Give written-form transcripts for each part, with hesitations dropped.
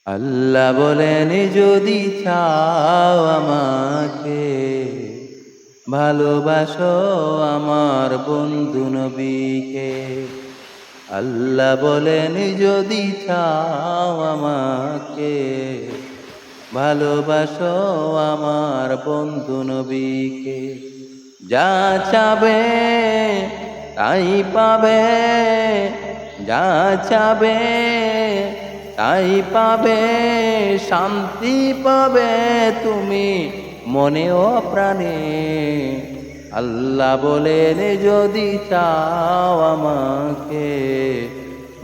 আল্লাহ বলেন যদি চাও আমাকে, ভালোবাসো আমার বন্ধু নবীকে। আল্লাহ বলেন যদি চাও আমাকে, ভালোবাসো আমার বন্ধু নবীকে। যা চাবে তাই পাবে, যা চাবে তাই পাবে, শান্তি পাবে তুমি মনে ও প্রাণে। আল্লাহ বলেন যদি চাও আমাকে,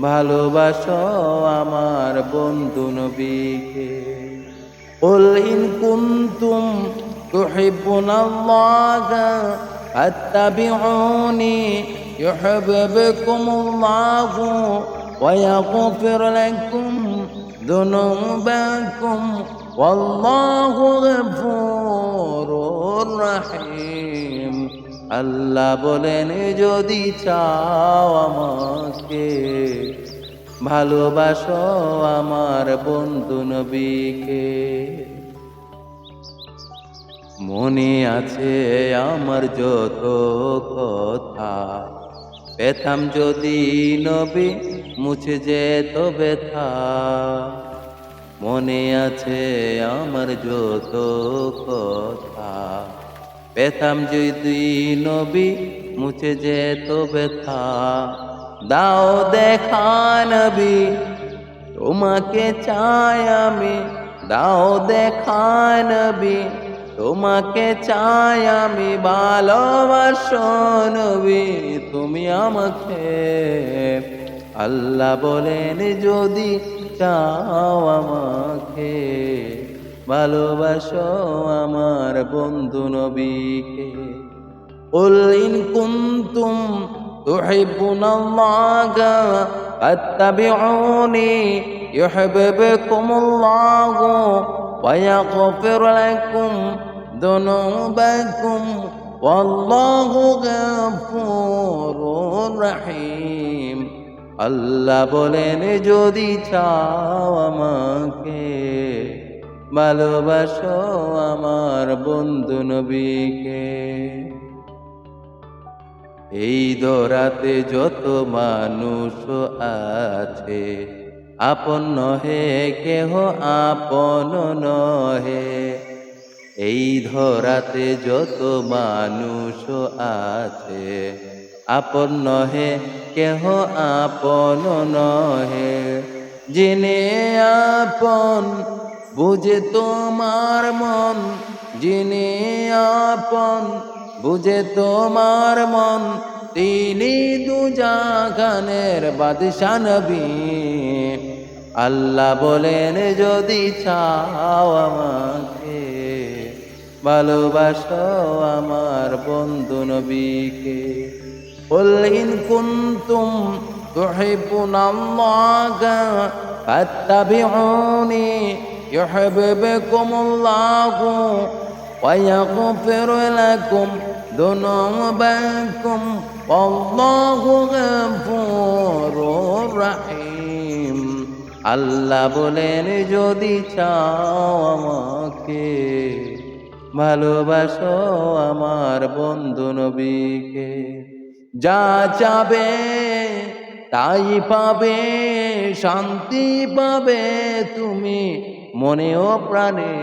ভালোবাসো আমার বন্ধু নবীকে। قل إن كنتم تحبون الله فاتبعوني يحببكم الله ويغفر لكم ذنوبكم والله غفور رحيم। আল্লাহ বলেন যদি চাও আমাকে, ভালোবাসো আমার বন্ধু নবীকে। মনে আছে আমার যত কথা, পেতাম যদি নবী মুছে যেত ব্যথা। মনে আছে আমার যত কথা, পেতাম যদি নবী মুছে যেত ব্যথা। দাও দেখা নবী তোমাকে চাই আমি, দাও দেখা নবী তোমাকে চাই আমি। ভালোবাসো নবী তুমি আমাকে। আল্লাহ বলেন যদি চাও আমাকে, ভালোবাসো আমার বন্ধু নবীকে। قل إن كنتم تحبون الله فاتبعوني يحببكم الله ويغفر لكم ذنوبكم والله غفور رحيم। আল্লাহ বলেন যদি চাও আমাকে, ভালোবাসো আমার বন্ধু নবীকে। এই ধরাতে যত মানুষ আছে, আপন নহে কেহ আপন নহে। এই ধরাতে যত মানুষ আছে, আপন নহে কেহ আপন নহে। জেনে আপন বুঝে তোমার মন, জেনে আপন বুঝে তোমার মন, তিনি দুজাহানের বাদশা নবী। আল্লাহ বলেন যদি চাও আমাকে, ভালোবাসো আমার বন্ধু নবীকে। قل إن كنتم تحبون الله فاتبعوني يحببكم الله ويغفر لكم ذنوبكم والله غفور رحيم। আল্লাহ বলেন যদি চাও আমাকে, ভালোবাসো আমার বন্ধু নবীকে। যা চাবে তাই পাবে, শান্তি পাবে তুমি মনে ও প্রাণে।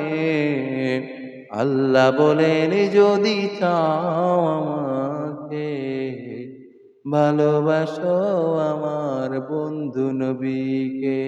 আল্লাহ বলেন যদি চাও আমাকে, ভালোবাসো আমার বন্ধু নবীকে।